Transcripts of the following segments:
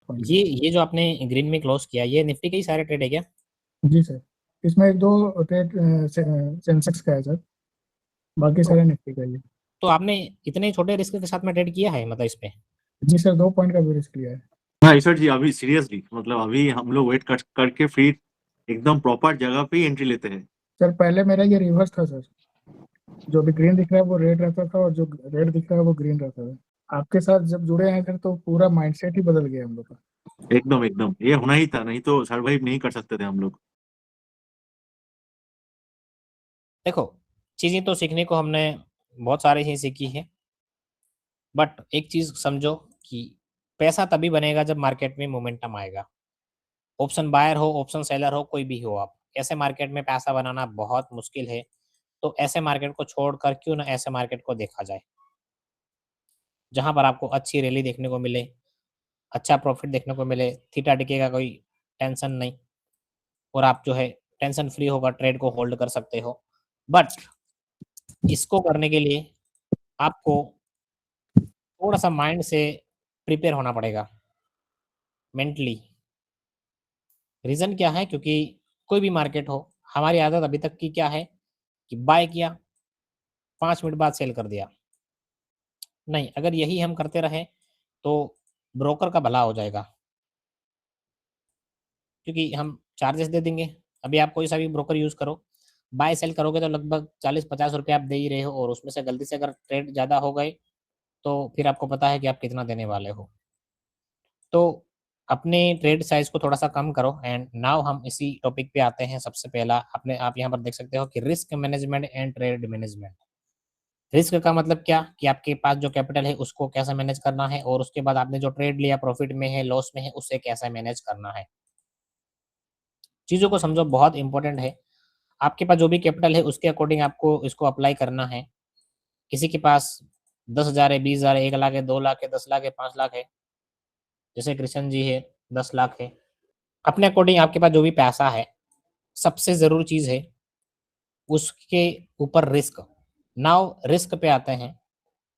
Point का। ये जो आपने ग्रीन में क्लोज किया, ये निफ्टी के ही सारे ट्रेड है क्या? जी सर, इसमें एक दो ट्रेड सेंसेक्स का है सर, बाकी तो सारे निफ्टी का ही है। तो आपने इतने छोटे रिस्क के साथ में ट्रेड किया है मतलब इस पे? जी सर, 2 पॉइंट का भी रिस्क लिया है। हाँ ईश्वर जी, अभी सीरियसली मतलब अभी हम लोग वेट करके फिर एकदम प्रॉपर जगह पे ही एंट्री लेते हैं। सर पहले मेरा ये रिवर्स था सर, जो भी ग्रीन दिख रहा है वो रेड रहता था और जो रेड दिख रहा है वो ग्रीन रहता था। आपके साथ जब जुड़े हैं सर तो पूरा माइंडसेट ही बदल गया हम लोग का। एकदम एकदम ये होना ही था, नहीं तो सरवाइव नहीं कर सकते थे हम लोग। देखो, चीजें तो सीखने को हमने बहुत सारी चीजें सीखी है, बट एक चीज समझो कि पैसा तभी बनेगा जब मार्केट में मोमेंटम आएगा। ऑप्शन बायर हो, ऑप्शन सेलर हो, कोई भी हो, आप ऐसे मार्केट में पैसा बनाना बहुत मुश्किल है। तो ऐसे मार्केट को छोड़कर क्यों ना ऐसे मार्केट को देखा जाए, जहां पर आपको अच्छी रैली देखने को मिले, अच्छा प्रॉफिट देखने को मिले, थीटा डिके का कोई टेंशन नहीं, और आप जो है टेंशन फ्री होकर ट्रेड को होल्ड कर सकते हो। बट इसको करने के लिए आपको थोड़ा सा माइंड से प्रिपेयर होना पड़ेगा, मेंटली। रीज़न क्या है? क्योंकि कोई भी मार्केट हो, हमारी आदत अभी तक की क्या है कि बाय किया, 5 मिनट बाद सेल कर दिया। नहीं, अगर यही हम करते रहे तो ब्रोकर का भला हो जाएगा, क्योंकि हम चार्जेस दे देंगे। अभी आप कोई सा भी ब्रोकर यूज़ करो, बाय सेल करोगे तो लगभग 40-50 रुपये आप दे ही रहे हो, और उसमें से गलती से अगर ट्रेड ज़्यादा हो गए तो फिर आपको पता है कि आप कितना देने वाले हो। तो अपने ट्रेड साइज़ को थोड़ा-सा कम करो। एंड नाउ हम इसी टॉपिक पे आते हैं। सबसे पहला अपने आप यहाँ पर देख सकते हो कि risk management and trade management. Risk का मतलब क्या कि आपके पास जो कैपिटल है उसको कैसे मैनेज करना है, और उसके बाद आपने जो ट्रेड लिया प्रॉफिट में है, लॉस में है, उसे कैसे मैनेज करना है। चीज़ों को समझो, बहुत इंपॉर्टेंट है। आपके पास जो भी कैपिटल है उसके अकॉर्डिंग आपको इसको अप्लाई करना है। किसी के पास 10,000 है, 20,000 है, 1 लाख है, 2 लाख है, 10 लाख है, 5 लाख है, जैसे कृष्ण जी है, 10 लाख है। अपने अकॉर्डिंग आपके पास जो भी पैसा है, सबसे ज़रूरी चीज़ है उसके ऊपर रिस्क। नाउ रिस्क पे आते हैं।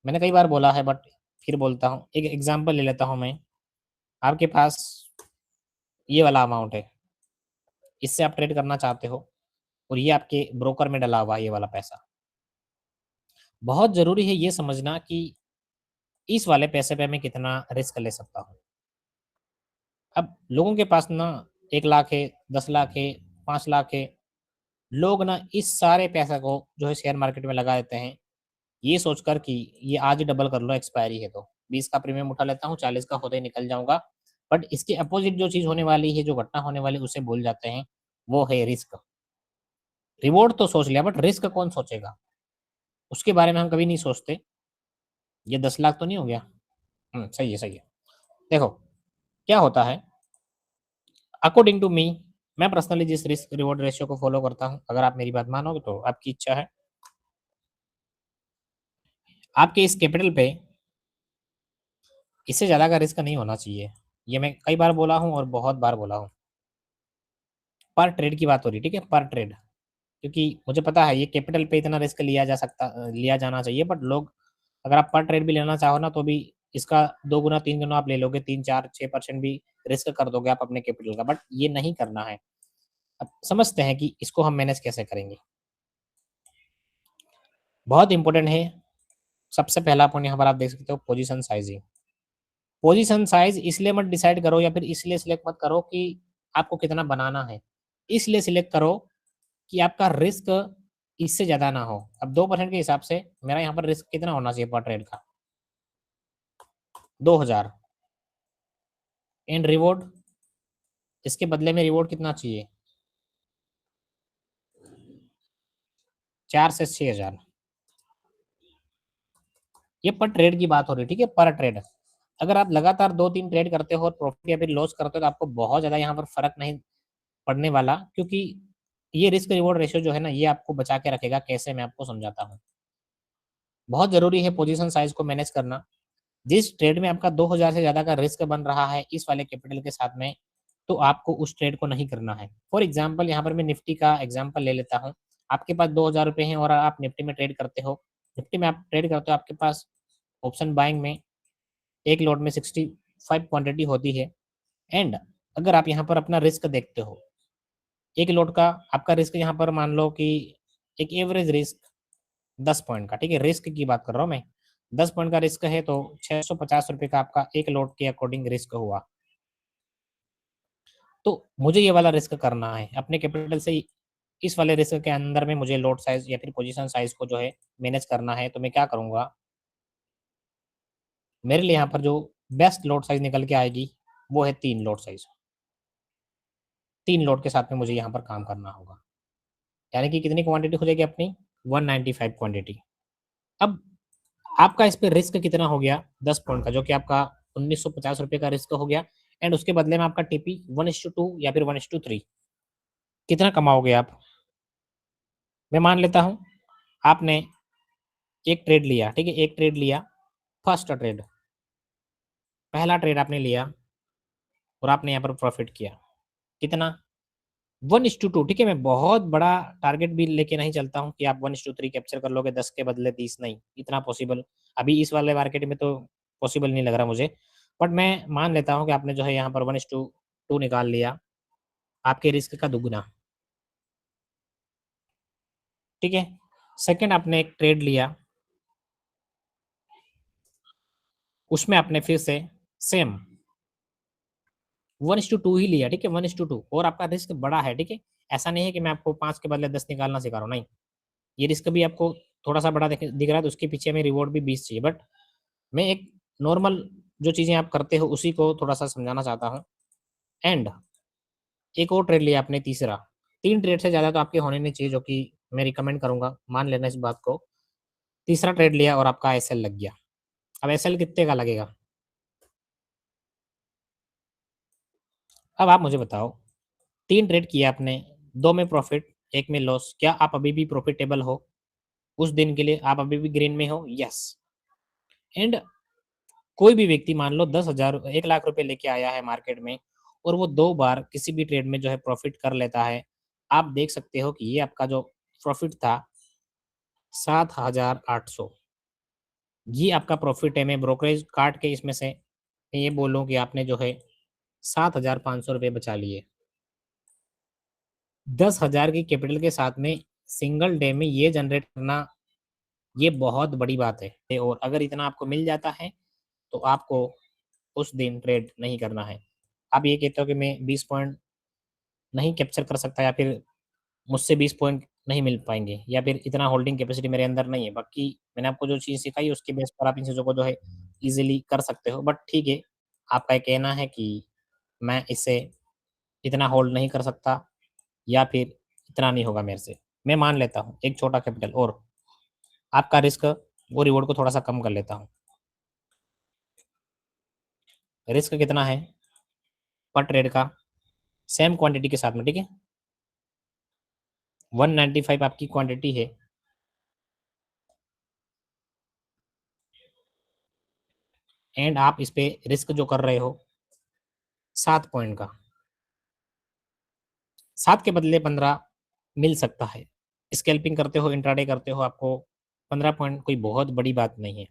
मैंने कई बार बोला है बट फिर बोलता हूँ, एक एग्जांपल ले लेता हूँ मैं। आपके पास ये वाला अमाउंट है, इससे आप ट्रेड करना चाहते हो, और ये आपके ब्रोकर में डला हुआ है ये वाला पैसा। बहुत ज़रूरी है ये समझना कि इस वाले पैसे पे मैं कितना रिस्क ले सकता हूँ। अब लोगों के पास ना 1 लाख है, 10 लाख है, 5 लाख है। लोग ना इस सारे पैसा को जो है शेयर मार्केट में लगा देते हैं, ये सोचकर कि ये आज ही डबल कर लो, एक्सपायरी है तो 20 का प्रीमियम उठा लेता हूँ, 40 का होते ही निकल जाऊँगा। बट इसके अपोज़िट जो चीज़ होने वाली है, जो घटना होने वाली है, उसे भूल जाते हैं, वो है रिस्क। रिवॉर्ड तो सोच लिया बट रिस्क कौन सोचेगा? उसके बारे में हम कभी नहीं सोचते। ये 10 लाख तो नहीं हो गया? सही है, सही है। देखो, क्या होता है, अकॉर्डिंग टू मी, मैं पर्सनली जिस रिस्क रिवॉर्ड रेशियो को फॉलो करता हूँ, अगर आप मेरी बात मानोगे तो आपकी इच्छा है। आपके इस कैपिटल पे इससे ज़्यादा का रिस्क नहीं होना चाहिए। ये मैं कई बार बोला हूँ और बहुत बार बोला हूँ। पर ट्रेड की बात हो रही है, ठीक है? पर ट्रेड, क्योंकि मुझे पता है ये कैपिटल पे इतना रिस्क लिया जाना चाहिए, बट लोग, अगर आप पर ट्रेड भी लेना चाहो ना तो भी इसका 2 गुना 3 गुना आप ले लोगे, 3 4 6% भी रिस्क कर दोगे आप अपने कैपिटल का, बट ये नहीं करना है। अब समझते हैं कि इसको हम मैनेज कैसे करेंगे। बहुत इंपॉर्टेंट है। सबसे पहला पॉइंट यहाँ पर आप देख सकते हो, पोजीशन साइजिंग। पोजीशन साइज इसलिए मत डिसाइड करो या फिर इसलिए सिलेक्ट मत करो कि आपको कितना बनाना है। इसलिए सिलेक्ट करो कि आपका रिस्क इससे ज़्यादा ना हो। अब 2% के हिसाब से मेरा यहाँ पर रिस्क कितना होना चाहिए पर ट्रेड का? 2000। एंड रिवॉर्ड, इसके बदले में रिवॉर्ड कितना चाहिए? 4 से 6000। ये पर ट्रेड की बात हो रही है, ठीक है? पर ट्रेड। अगर आप लगातार 2-3 ट्रेड करते हो और प्रॉफिट या फिर लॉस करते हो तो आपको बहुत ज़्यादा यहाँ पर फ़र्क नहीं पड़ने वाला, क्योंकि ये रिस्क रिवॉर्ड रेशियो जो है ना, ये आपको बचा के रखेगा। कैसे, मैं आपको समझाता हूँ। बहुत ज़रूरी है पोजीशन साइज़ को मैनेज करना। जिस ट्रेड में आपका 2000 से ज़्यादा का रिस्क बन रहा है इस वाले कैपिटल के साथ में, तो आपको उस ट्रेड को नहीं करना है। फॉर एग्ज़ाम्पल यहाँ पर मैं निफ्टी का एग्ज़ाम्पल ले लेता हूँ। आपके पास 2000 रुपए हैं और आप निफ्टी में ट्रेड करते हो। निफ्टी में आप ट्रेड करते हो, आपके पास ऑप्शन बाइंग में एक लॉट में 65 क्वांटिटी होती है। एंड अगर आप यहाँ पर अपना रिस्क देखते हो, एक लॉट का आपका रिस्क यहाँ पर मान लो कि एक एवरेज रिस्क 10 पॉइंट का, ठीक है, रिस्क की बात कर रहा हूँ मैं, 10 पॉइंट का रिस्क है तो 650 रुपए का आपका एक लॉट के अकॉर्डिंग रिस्क हुआ। तो मुझे ये वाला रिस्क करना है अपने कैपिटल से, इस वाले रिस्क के अंदर में मुझे लॉट साइज या फिर पोजीशन साइज को जो है मैनेज करना है। तो मैं क्या करूंगा, मेरे लिए यहाँ पर जो बेस्ट लॉट साइज निकल के आएगी वो है 3 लॉट साइज। 3 लॉट के साथ में मुझे यहाँ पर काम करना होगा, यानी कि कितनी क्वांटिटी हो जाएगी अपनी 195 क्वांटिटी। अब आपका इस पे रिस्क कितना हो गया 10 पॉइंट का, जो कि आपका 1950 रुपए का रिस्क हो गया। एंड उसके बदले में आपका टीपी 1:2 या फिर 1:3 कितना कमाओगे आप। मैं मान लेता हूं आपने एक ट्रेड लिया, ठीक है, एक ट्रेड लिया, फर्स्ट ट्रेड, पहला ट्रेड आपने लिया और आपने यहाँ पर प्रॉफिट किया कितना 1:2, ठीक है। मैं बहुत बड़ा टारगेट भी लेके नहीं चलता हूँ कि आप 1:3 कैप्चर कर लोगे 10 के बदले 30, नहीं, इतना पॉसिबल अभी इस वाले मार्केट में तो पॉसिबल नहीं लग रहा मुझे। बट मैं मान लेता हूँ कि आपने जो है यहाँ पर 1:2 निकाल लिया, आपके रिस्क का दुगुना, ठीक है। सेकंड आपने एक ट्रेड लिया, उसमें आपने फिर से सेम 1:2 ही लिया, ठीक है, 1:2, और आपका रिस्क बड़ा है, ठीक है। ऐसा नहीं है कि मैं आपको 5 के बदले 10 निकालना सिखा रहा हूँ, नहीं, ये रिस्क भी आपको थोड़ा सा बड़ा दिख रहा है तो उसके पीछे हमें रिवॉर्ड भी 20 चाहिए। बट मैं एक नॉर्मल जो चीज़ें आप करते हो उसी को थोड़ा सा समझाना चाहता हूँ। एंड एक और ट्रेड लिया आपने तीसरा, 3 ट्रेड से ज़्यादा तो आपके होने नहीं चाहिए, जो कि मैं रिकमेंड करूंगा, मान लेना इस बात को। तीसरा ट्रेड लिया और आपका एसएल लग गया। अब एसएल कितने का लगेगा, अब आप मुझे बताओ, 3 ट्रेड किया आपने, 2 में प्रॉफिट, 1 में लॉस, क्या आप अभी भी प्रॉफिटेबल हो उस दिन के लिए, आप अभी भी ग्रीन में हो, यस। एंड कोई भी व्यक्ति मान लो 10,000 1 लाख रुपए लेके आया है मार्केट में और वो 2 बार किसी भी ट्रेड में जो है प्रॉफिट कर लेता है, आप देख सकते हो कि ये आपका जो प्रॉफिट था 7,800, ये आपका प्रॉफिट है। मैं ब्रोकरेज काट के इसमें से मैं ये बोलूँ कि आपने जो है 7,500 रुपये बचा लिए। 10,000 की कैपिटल के साथ में सिंगल डे में ये जनरेट करना, ये बहुत बड़ी बात है। और अगर इतना आपको मिल जाता है तो आपको उस दिन ट्रेड नहीं करना है। आप ये कहते हो कि मैं 20 पॉइंट नहीं कैप्चर कर सकता, या फिर मुझसे 20 पॉइंट नहीं मिल पाएंगे, या फिर इतना होल्डिंग कैपेसिटी मेरे अंदर नहीं है। बाकी मैंने आपको जो चीज़ सिखाई उसके बेस पर आप इन चीज़ों को जो है ईजिली कर सकते हो। बट ठीक है, आपका ये कहना है कि मैं इसे इतना होल्ड नहीं कर सकता या फिर इतना नहीं होगा मेरे से, मैं मान लेता हूँ एक छोटा कैपिटल और आपका रिस्क वो रिवॉर्ड को थोड़ा सा कम कर लेता हूँ। रिस्क कितना है पर ट्रेड का, सेम क्वांटिटी के साथ में, ठीक है, 195 आपकी क्वांटिटी है। एंड आप इस पे रिस्क जो कर रहे हो 7 पॉइंट का, 7 के बदले 15 मिल सकता है। स्कैल्पिंग करते हो, इंट्राडे करते हो, आपको 15 पॉइंट कोई बहुत बड़ी बात नहीं है।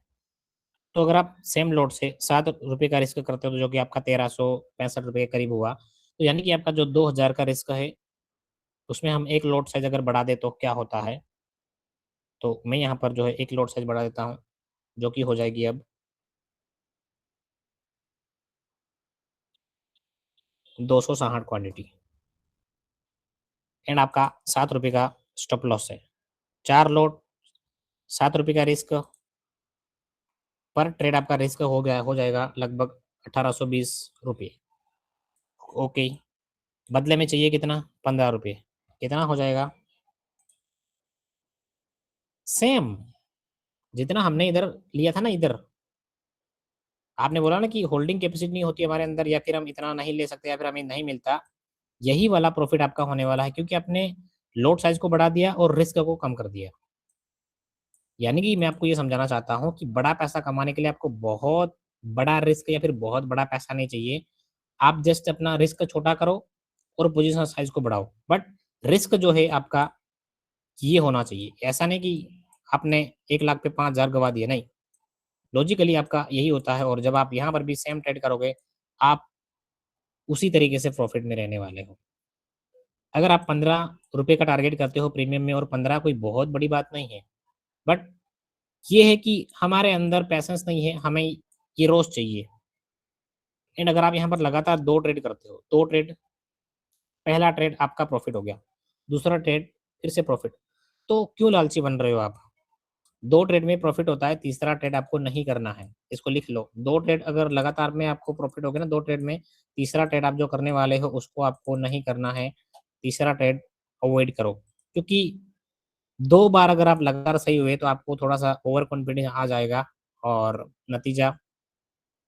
तो अगर आप सेम लोड से 7 रुपये का रिस्क करते हो तो जो कि आपका 1365 रुपये के करीब हुआ, तो यानी कि आपका जो 2000 का रिस्क है उसमें हम एक लोड साइज अगर बढ़ा दे तो क्या होता है, तो मैं यहाँ पर जो है एक लोड साइज बढ़ा देता हूँ, जो कि हो जाएगी अब 260 क्वांटिटी। एंड आपका 7 रुपये का स्टॉप लॉस है, 4 लोड, 7 रुपये का रिस्क, पर ट्रेड आपका रिस्क हो जाएगा लगभग 1820 रुपये। ओके, बदले में चाहिए कितना 15 रुपये, कितना हो जाएगा सेम जितना हमने इधर लिया था ना। इधर आपने बोला ना कि होल्डिंग कैपेसिटी नहीं होती हमारे अंदर, या फिर हम इतना नहीं ले सकते, या फिर हमें नहीं मिलता, यही वाला प्रॉफिट आपका होने वाला है, क्योंकि आपने लोड साइज को बढ़ा दिया और रिस्क को कम कर दिया। यानी कि मैं आपको ये समझाना चाहता हूँ कि बड़ा पैसा कमाने के लिए आपको बहुत बड़ा रिस्क या फिर बहुत बड़ा पैसा नहीं चाहिए। आप जस्ट अपना रिस्क छोटा करो और पोजीशन साइज को बढ़ाओ। बट रिस्क जो है आपका ये होना चाहिए, ऐसा नहीं कि आपने 1 लाख पे 5,000 गवा दिए, नहीं। लॉजिकली आपका यही होता है। और जब आप यहाँ पर भी सेम ट्रेड करोगे, आप उसी तरीके से प्रॉफिट में रहने वाले हो। अगर आप 15 रुपए का टारगेट करते हो प्रीमियम में और 15 कोई बहुत बड़ी बात नहीं है। बट ये है कि हमारे अंदर पैशंस नहीं है, हमें ये रोज़ चाहिए। एंड अगर आप यहाँ पर लगातार 2 ट्रेड करते हो, 2 ट्रेड, पहला ट्रेड आपका प्रॉफिट हो गया, दूसरा ट्रेड फिर से प्रॉफिट, तो क्यों लालची बन रहे हो आप? 2 ट्रेड में प्रॉफिट होता है, तीसरा ट्रेड आपको नहीं करना है। इसको लिख लो, 2 ट्रेड अगर लगातार में आपको प्रॉफिट हो गया ना 2 ट्रेड में, तीसरा ट्रेड आप जो करने वाले हो उसको आपको नहीं करना है, तीसरा ट्रेड अवॉइड करो। क्योंकि 2 बार अगर आप लगातार सही हुए तो आपको थोड़ा-सा ओवर कॉन्फिडेंस आ जाएगा और नतीजा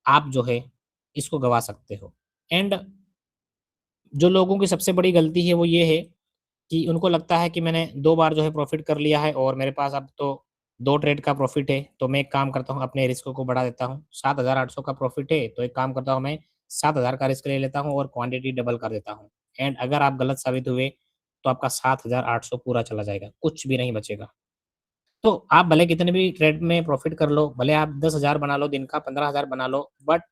आप जो है इसको गँवा सकते हो। एंड जो लोगों की सबसे बड़ी गलती है वो ये है कि उनको लगता है कि मैंने 2 बार जो है प्रॉफ़िट कर लिया है और मेरे पास अब तो 2 ट्रेड का प्रॉफ़िट है, तो मैं एक काम करता हूँ अपने रिस्क को बढ़ा देता हूँ। 7,800 का प्रॉफ़िट है, तो एक काम करता हूँ मैं 7,000 का रिस्क ले लेता हूँ और क्वांटिटी डबल कर देता हूँ। एंड अगर आप गलत साबित हुए, तो आपका 7,800 पूरा चला जाएगा, कुछ भी नहीं बचेगा। तो आप भले कितने भी ट्रेड में प्रॉफ़िट कर लो, भले आप 10,000 बना लो दिन का, 15,000 बना लो, बट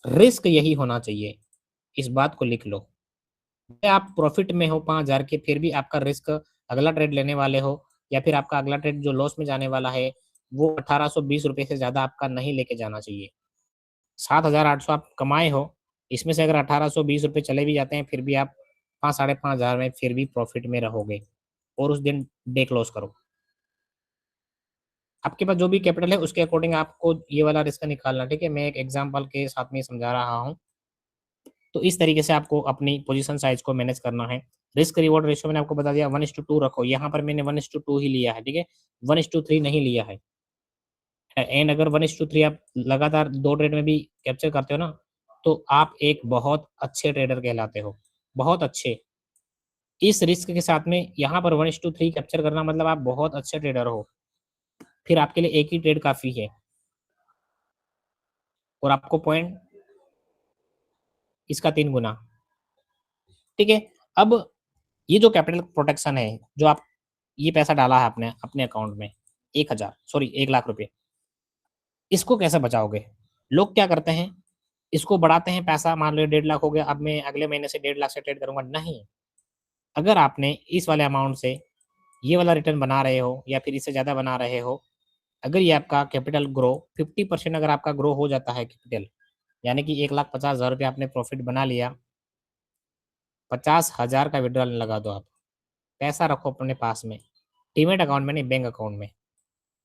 रिस्क यही होना चाहिए। इस बात को लिख लो। चाहे आप प्रॉफ़िट में हो 5,000 के, फिर भी आपका रिस्क अगला ट्रेड लेने वाले हो या फिर आपका अगला ट्रेड जो लॉस में जाने वाला है, वो ₹1820 से ज़्यादा आपका नहीं लेके जाना चाहिए। 7,800 आप कमाए हो, इसमें से अगर ₹1820 चले भी जाते हैं, फिर भी आप 5 साढ़े 5,000 में फिर भी प्रॉफ़िट में रहोगे और उस दिन डे क्लोज़ करो। आपके पास जो भी कैपिटल है, उसके अकॉर्डिंग आपको ये वाला रिस्क निकालना, ठीक है? मैं एक एग्ज़ाम्पल के साथ में समझा रहा हूँ। तो इस तरीके से आपको अपनी पोजीशन साइज़ को मैनेज करना है। रिस्क रिवॉर्ड रेशियो मैंने आपको बता दिया 1:2 रखो, यहाँ पर मैंने 1:2 ही लिया है, ठीक है? 1:3 नहीं लिया है। एंड अगर 1:3 आप लगातार 2 ट्रेड में भी कैप्चर करते हो ना, तो आप एक बहुत अच्छे ट्रेडर कहलाते हो, बहुत अच्छे। इस रिस्क के साथ में यहाँ पर 1:3 कैप्चर करना मतलब आप बहुत अच्छे ट्रेडर हो। फिर आपके लिए एक ही ट्रेड काफ़ी है और आपको पॉइंट इसका 3 गुना, ठीक है? अब ये जो कैपिटल प्रोटेक्शन है, जो आप ये पैसा डाला है आपने अपने अकाउंट में 1,000 सॉरी 1 लाख रुपए, इसको कैसे बचाओगे? लोग क्या करते हैं, इसको बढ़ाते हैं पैसा मान लो 1.5 लाख हो गया, अब मैं अगले महीने से 1.5 लाख से ट्रेड करूँगा, नहीं। अगर आपने इस वाले अमाउंट से ये वाला रिटर्न बना रहे हो या फिर इससे ज़्यादा बना रहे हो, अगर ये आपका कैपिटल ग्रो 50% अगर आपका ग्रो हो जाता है कैपिटल, यानी कि 1,50,000 रुपए आपने प्रॉफिट बना लिया, 50,000 का विथड्रॉल लगा दो आप। पैसा रखो अपने पास में, डीमैट अकाउंट में नहीं, बैंक अकाउंट में।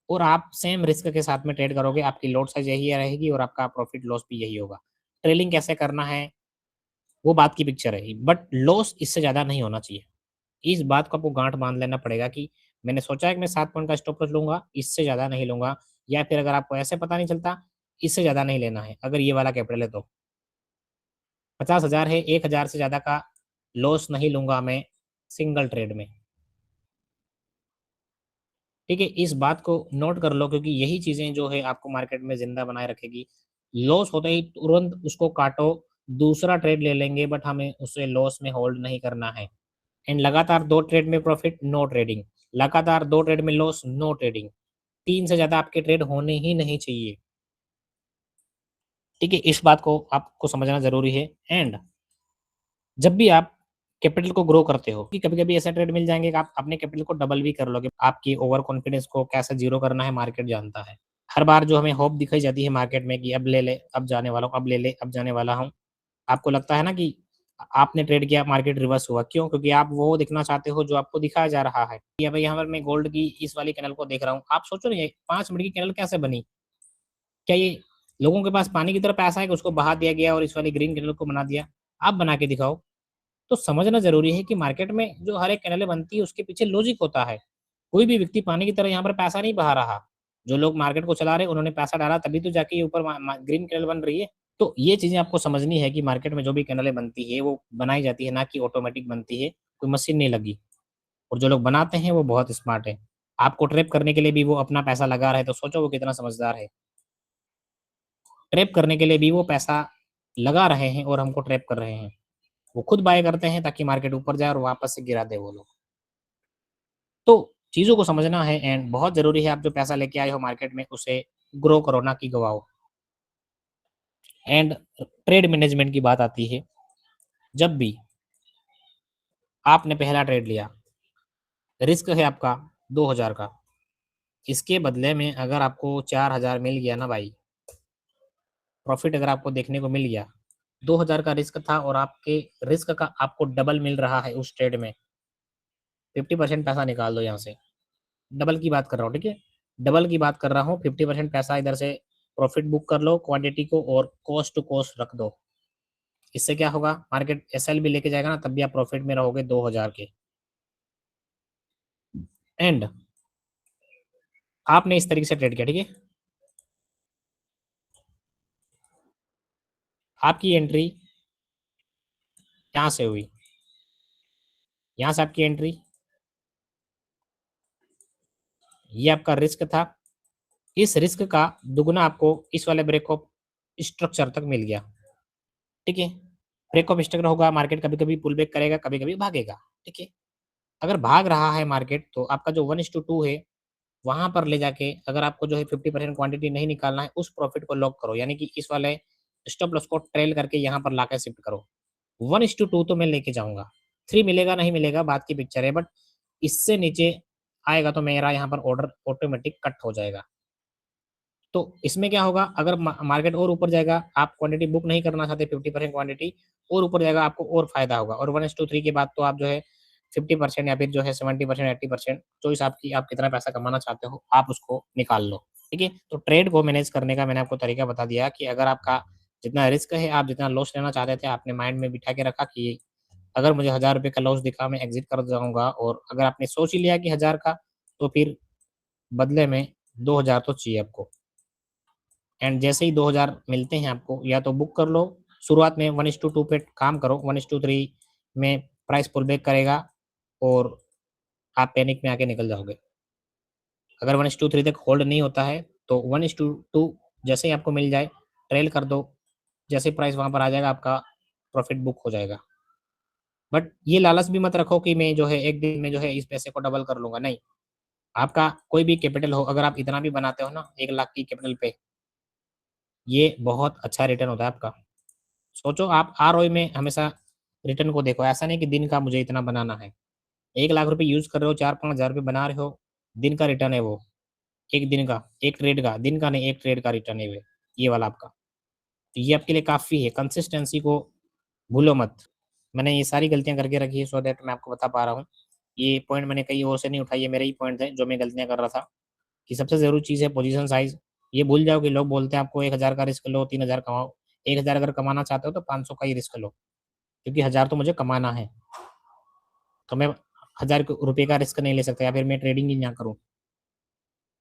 और आप सेम रिस्क के साथ में ट्रेड करोगे, आपकी लॉट साइज़ यही रहेगी और आपका प्रॉफिट लॉस भी यही होगा। ट्रेलिंग कैसे करना है, वो बात की पिक्चर है, बट लॉस इससे ज़्यादा नहीं होना चाहिए। इस बात को आपको गाँठ बाँध लेना पड़ेगा कि मैंने सोचा है कि मैं 7 पॉइंट का स्टॉप लॉस लूँगा, इससे ज़्यादा नहीं लूँगा या फिर अगर आपको ऐसे पता नहीं चलता, इससे ज़्यादा नहीं लेना है, अगर ये वाला कैपिटल है तो। 50,000 है, 1,000 से ज़्यादा का लॉस नहीं लूँगा मैं सिंगल ट्रेड में। ठीक है? इस बात को नोट कर लो क्योंकि यही चीज़ें जो है आपको मार्केट में ज़िंदा बनाए रखेगी। लॉस होते ही तुरंत उसको काटो, दूसरा ट्रेड ले लेंगे बट हमें उसे लॉस में होल्ड नहीं करना है। एंड लगातार 2 ट्रेड में प्रॉफिट, नो ट्रेडिंग। लगातार 2 ट्रेड में लॉस, नो ट्रेडिंग। 3 से ज़्यादा आपके ट्रेड होने ही नहीं चाहिए। ठीक है? इस बात को आपको समझना ज़रूरी है एंड जब भी आप कैपिटल को ग्रो करते हो कि कभी-कभी ऐसे ट्रेड मिल जाएँगे कि आप अपने कैपिटल को डबल भी कर लोगे। आपकी ओवर कॉन्फिडेंस को कैसे ज़ीरो करना है मार्केट जानता है। हर बार जो हमें होप दिखाई जाती है मार्केट में कि अब ले ले, अब जाने वाला हूँ, अब ले ले, अब जाने वाला हूँ। आपको लगता है ना कि आपने ट्रेड किया, मार्केट रिवर्स हुआ। क्यों? क्योंकि आप वो दिखना चाहते हो जो आपको दिखाया जा रहा है। या भाई यहाँ पर मैं गोल्ड की इस वाली कैंडल को देख रहा हूँ। आप सोचो ना ये 5 मिनट की कैंडल कैसे बनी? क्या ये लोगों के पास पानी की तरह पैसा है कि उसको बहा दिया गया और इस वाली ग्रीन कैंडल को बना दिया? आप बना के दिखाओ। तो समझना ज़रूरी है कि मार्केट में जो हर एक कैंडलें बनती है उसके पीछे लॉजिक होता है। कोई भी व्यक्ति पानी की तरह यहाँ पर पैसा नहीं बहा रहा। जो लोग मार्केट को चला रहे हैं उन्होंने पैसा डाला तभी तो जाके ये ऊपर मा मा ग्रीन कैंडल बन रही है। तो ये चीज़ें आपको समझनी है कि मार्केट में जो भी कैंडलें बनती है वो बनाई जाती है ना कि ऑटोमेटिक बनती है, कोई मशीन नहीं लगी। और जो लोग बनाते हैं वो बहुत स्मार्ट हैं। आपको ट्रैप करने के लिए भी वो अपना पैसा लगा रहे हैं तो सोचो वो कितना समझदार है। ट्रैप करने के लिए भी वो पैसा लगा रहे हैं और हमको ट्रैप कर रहे हैं। वो खुद बाय करते हैं ताकि मार्केट ऊपर जाए और वापस से गिरा दे वो लोग। तो चीज़ों को समझना है एंड बहुत ज़रूरी है आप जो पैसा लेके आए हो मार्केट में उसे ग्रो करो ना कि गवाओ। एंड ट्रेड मैनेजमेंट की बात आती है। जब भी आपने पहला ट्रेड लिया, रिस्क है आपका 2000 का, इसके बदले में अगर आपको 4000 मिल गया ना भाई, प्रॉफिट अगर आपको देखने को मिल गया, 2000 का रिस्क था और आपके रिस्क का आपको डबल मिल रहा है उस ट्रेड में, 50% पैसा निकाल दो यहाँ से। डबल की बात कर रहा हूँ, ठीक है, डबल की बात कर रहा हूँ। 50% पैसा इधर से प्रॉफिट बुक कर लो क्वांटिटी को और कॉस्ट टू कॉस्ट रख दो। इससे क्या होगा, मार्केट एसएल भी लेके जाएगा ना, तब भी आप प्रॉफिट में रहोगे 2000 के। एंड आपने इस तरीके से ट्रेड किया, ठीक है, आपकी एंट्री यहां से हुई, यहां से आपकी एंट्री, ये आपका रिस्क था, इस रिस्क का दुगुना आपको इस वाले ब्रेक ऑफ स्ट्रक्चर तक मिल गया, ठीक है। ब्रेक ऑफ स्ट्रक्चर होगा, मार्केट कभी कभी पुल बैक करेगा, कभी कभी भागेगा, ठीक है। अगर भाग रहा है मार्केट तो आपका जो 1:2 है वहां पर ले जाके अगर आपको जो है 50% क्वांटिटी नहीं निकालना है, उस प्रॉफिट को लॉक करो, यानी कि इस वाले स्टॉप लॉस को ट्रेल करके यहाँ पर लाके शिफ्ट करो। 1:2 तो मैं लेके जाऊंगा, 3 मिलेगा नहीं मिलेगा बात की पिक्चर है, बट इससे नीचे आएगा तो मेरा यहाँ पर ऑर्डर ऑटोमेटिक कट हो जाएगा। तो इसमें क्या होगा, अगर मार्केट और ऊपर जाएगा, आप क्वांटिटी बुक नहीं करना चाहते 50% क्वांटिटी, और ऊपर जाएगा आपको और फायदा होगा। और 1:3 के बाद तो आप जो है 50% या फिर जो है 70% 80% चॉइस आपकी, आप कितना पैसा कमाना चाहते हो आप उसको निकाल लो, ठीक है। तो ट्रेड को मैनेज करने का मैंने आपको तरीका बता दिया कि अगर आपका जितना रिस्क है, आप जितना लॉस लेना चाहते थे, आपने माइंड में बिठा के रखा कि अगर मुझे 1000 रुपये का लॉस दिखा मैं एग्जिट कर जाऊंगा, और अगर आपने सोच ही लिया कि 1000 का, तो फिर बदले में 2000 तो चाहिए आपको। एंड जैसे ही 2000 मिलते हैं आपको, या तो बुक कर लो, शुरुआत में 1:2 पे काम करो, 1:3 में प्राइस पुल बैक करेगा और आप पैनिक में आके निकल जाओगे। अगर 1:3 तक होल्ड नहीं होता है तो 1:2 जैसे ही आपको मिल जाए ट्रेल कर दो, जैसे प्राइस वहां पर आ जाएगा आपका प्रॉफिट बुक हो जाएगा। बट ये लालच भी मत रखो कि मैं जो है एक दिन में जो है इस पैसे को डबल कर लूंगा, नहीं। आपका कोई भी कैपिटल हो, अगर आप इतना भी बनाते हो ना 1 लाख की कैपिटल पे, ये बहुत अच्छा रिटर्न होता है आपका। सोचो, आप आरओई में हमेशा रिटर्न को देखो, ऐसा नहीं कि दिन का मुझे इतना बनाना है। 1 लाख रुपए यूज कर रहे हो, 4-5 हज़ार रुपये बना रहे हो, दिन का रिटर्न है वो, एक दिन का, एक ट्रेड का, दिन का नहीं, एक ट्रेड का रिटर्न है ये वाला आपका। तो ये आपके लिए काफ़ी है, कंसिस्टेंसी को भूलो मत। मैंने ये सारी गलतियाँ करके रखी है, सो दैट मैं आपको बता पा रहा हूँ। ये पॉइंट मैंने कहीं और से नहीं उठाई, ये मेरे ही पॉइंट थे जो मैं गलतियाँ कर रहा था। कि सबसे ज़रूरी चीज़ है पोजीशन साइज़। ये भूल जाओ कि लोग बोलते हैं आपको 1000 का रिस्क लो, 3000 कमाओ। 1000 अगर कमाना चाहते हो तो 500 का ही रिस्क लो, क्योंकि 1000 तो मुझे कमाना है। तो मैं 1000 रुपये का रिस्क नहीं ले सकता, या फिर मैं ट्रेडिंग ही ना करूँ।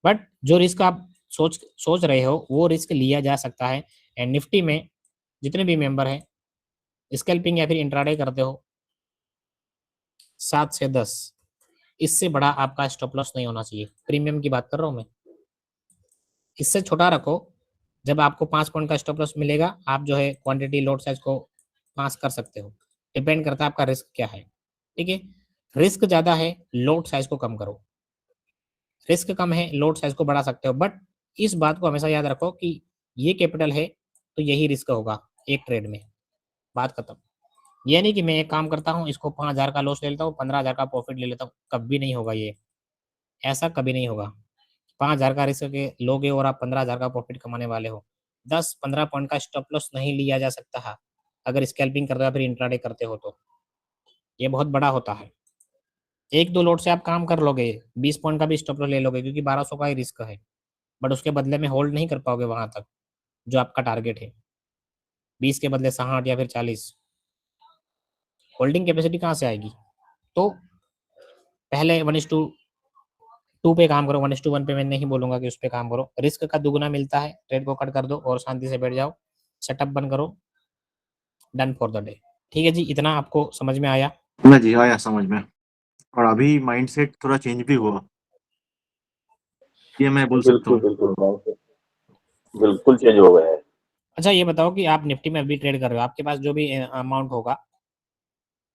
बट जो रिस्क आप सोच सोच रहे हो वो रिस्क लिया जा सकता है। एंड निफ्टी में जितने भी मेंबर हैं, स्कैल्पिंग या फिर इंट्राडे करते हो, 7 से 10, इससे बड़ा आपका स्टॉप लॉस नहीं होना चाहिए। प्रीमियम की बात कर रहा हूँ मैं, इससे छोटा रखो। जब आपको 5 पॉइंट का स्टॉप लॉस मिलेगा, आप जो है क्वांटिटी लॉट साइज को पास कर सकते हो। डिपेंड करता है आपका रिस्क क्या है, ठीक है। रिस्क ज़्यादा है, लॉट साइज को कम करो। रिस्क कम है, लॉट साइज को बढ़ा सकते हो, बट इस बात को हमेशा याद रखो कि ये कैपिटल है तो यही रिस्क होगा एक ट्रेड में, बात खत्म। ये नहीं कि मैं एक काम करता हूँ, इसको 5000 का लॉस ले लेता हूँ, 15000 का प्रॉफिट ले लेता हूँ, कभी नहीं होगा ये, ऐसा कभी नहीं होगा। 5000 का रिस्क के लोगे और आप 15000 का प्रॉफिट कमाने वाले हो। 10-15 पॉइंट का स्टॉप लॉस नहीं लिया जा सकता है अगर स्कैल्पिंग करते हो या फिर इंट्राडे करते हो तो, ये बहुत बड़ा होता है। 1-2 लॉट से आप काम कर लोगे, 20 पॉइंट का भी स्टॉप लॉस ले लोगे, क्योंकि 1200 का ही रिस्क है, बट उसके बदले में होल्ड नहीं कर पाओगे वहां तक जो आपका टारगेट है। 20 के बदले 60 या फिर 40, होल्डिंग कैपेसिटी कहाँ से आएगी? तो पहले 1:2 पे काम करो, 1:1 पे मैं नहीं बोलूंगा कि उस पे काम करो। रिस्क का दुगुना मिलता है, ट्रेड को कट कर दो और शांति से बैठ जाओ, सेटअप बंद करो, डन फॉर द डे। ठीक है जी, इतना आपको समझ में आया? ना जी, आया समझ में। और अभी माइंडसेट थोड़ा चेंज भी हुआ, ये मैं बोल सकता बिल्कुल हूँ। बिल्कुल बिल्कुल चेंज हो गया है। अच्छा ये बताओ कि आप निफ्टी में अभी ट्रेड कर रहे हो, आपके पास जो भी अमाउंट होगा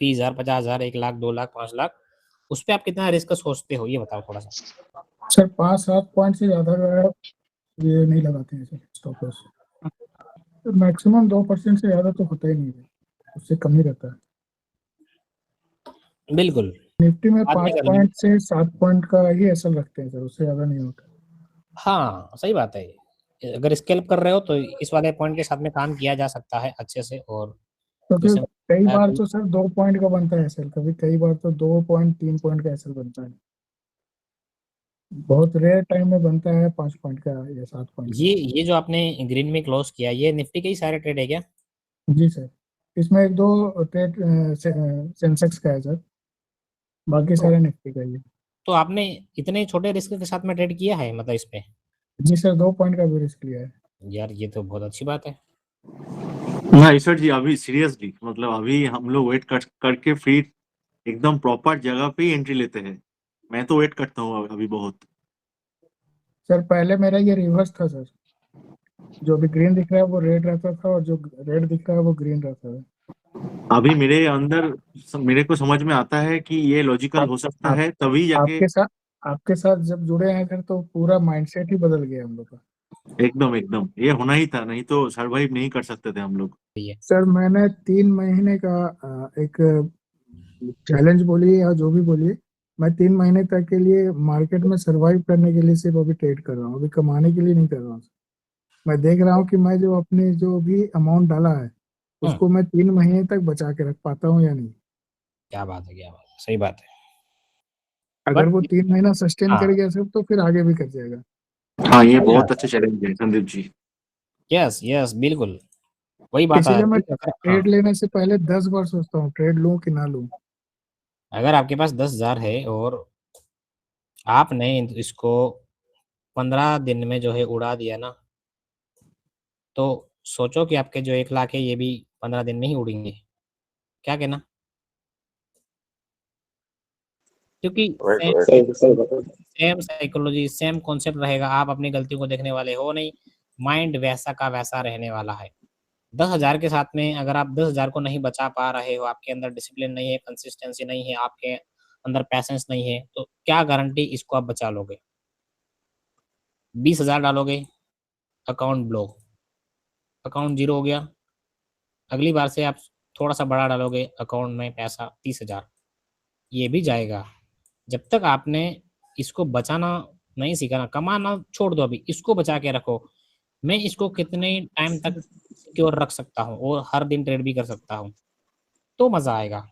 30,000, 50,000, 1 लाख, 2 लाख, 5 लाख, उस पर आप कितना रिस्क सोचते हो, ये बताओ थोड़ा सा। सर 5-7 पॉइंट से ज्यादा जो है ये नहीं लगाते हैं सर स्टॉप लॉस। मैक्सिमम 2% से ज्यादा तो होता ही नहीं है, उससे कम ही रहता है। बिल्कुल निफ्टी में बाद में 5 कर लेंगे। पॉइंट से 7 पॉइंट का ही एसएल रखते हैं सर, उससे ज्यादा नहीं होता। हाँ सही बात है, अगर स्केल्प कर रहे हो तो इस वाले पॉइंट के साथ में काम किया जा सकता है अच्छे से। और क्योंकि जैसे कई बताया बार कि तो सर 2 पॉइंट का बनता है एसएल, कभी कई बार तो 2 पॉइंट 3 पॉइंट का एसएल बनता है। बहुत रेयर टाइम में बनता है 5 पॉइंट का या 7 पॉइंट का। ये जो आपने ग्रीन में क्लोज किया, ये निफ्टी के ही सारे ट्रेड है क्या? जी सर, इसमें 1-2 ट्रेड सेंसेक्स का है सर, बाकी तो, सारे निफ्टी का ही है। तो आपने इतने छोटे रिस्क के साथ में ट्रेड किया है मतलब इस पे? जी सर, 2 पॉइंट का भी रिस्क लिया है। यार ये तो बहुत अच्छी बात है। ना ईश्वर जी, अभी सीरियसली मतलब अभी हम लोग वेट करके फ्री एकदम प्रॉपर जगह पे ही एंट्री लेते हैं। मैं तो वेट करता हूँ अभी बहुत। सर पहले मेरा ये रिवर्स था सर, जो भी ग्रीन दिख रहा है वो रेड रहता था और जो रेड दिख रहा है वो ग्रीन रहता है। अभी मेरे अंदर मेरे को समझ में आता है कि ये लॉजिकल हो सकता आप, है, तभी जाके आपके साथ जब जुड़े हैं सर तो पूरा माइंडसेट ही बदल गया हम लोग का। एकदम एकदम ये होना ही था, नहीं तो सरवाइव नहीं कर सकते थे हम लोग। ये सर मैंने 3 महीने का एक चैलेंज बोलिए या जो भी बोलिए, मैं 3 महीने तक के लिए मार्केट में सरवाइव करने के लिए सिर्फ अभी ट्रेड कर रहा हूँ, अभी कमाने के लिए नहीं कर रहा हूँ। मैं देख रहा हूँ कि मैं जो अपने जो भी अमाउंट डाला है उसको मैं 3 महीने तक बचा के रख पाता हूँ या नहीं। क्या बात है, क्या बात है, सही बात है। अगर बट वो 3 महीना सस्टेन हाँ कर गया सर तो फिर आगे भी कर जाएगा। हाँ, ये सही बहुत बात अच्छे चैलेंज है संदीप जी। है। यस यस बिल्कुल वही बात आ इसीलिए मैं जाती है। हाँ, ट्रेड लेने से पहले 10 बार सोचता हूँ ट्रेड लूं कि ना लूं। अगर आपके पास 10,000 है और आपने इसको 15 दिन में जो है उड़ा दिया ना, तो सोचो कि आपके जो 1 लाख है ये भी 15 दिन में ही उड़ेंगे। क्या कहना? क्योंकि राइट सेम राइट सही बात है। सेम साइकोलॉजी सेम कॉन्सेप्ट रहेगा, आप अपनी गलतियों को देखने वाले हो नहीं, माइंड वैसा का वैसा रहने वाला है। 10,000 के साथ में अगर आप 10,000 को नहीं बचा पा रहे हो, आपके अंदर डिसिप्लिन नहीं है, कंसिस्टेंसी नहीं है, आपके अंदर पैशंस नहीं है, तो क्या गारंटी इसको आप बचा लोगे? 20,000 डालोगे, अकाउंट ब्लॉक, अकाउंट ज़ीरो हो गया, अगली बार से आप थोड़ा-सा बड़ा डालोगे अकाउंट में पैसा 30,000, ये भी जाएगा। जब तक आपने इसको बचाना नहीं सीखा ना, कमाना छोड़ दो अभी, इसको बचा के रखो। मैं इसको कितने टाइम तक सिक्योर रख सकता हूँ और हर दिन ट्रेड भी कर सकता हूँ, तो मज़ा आएगा।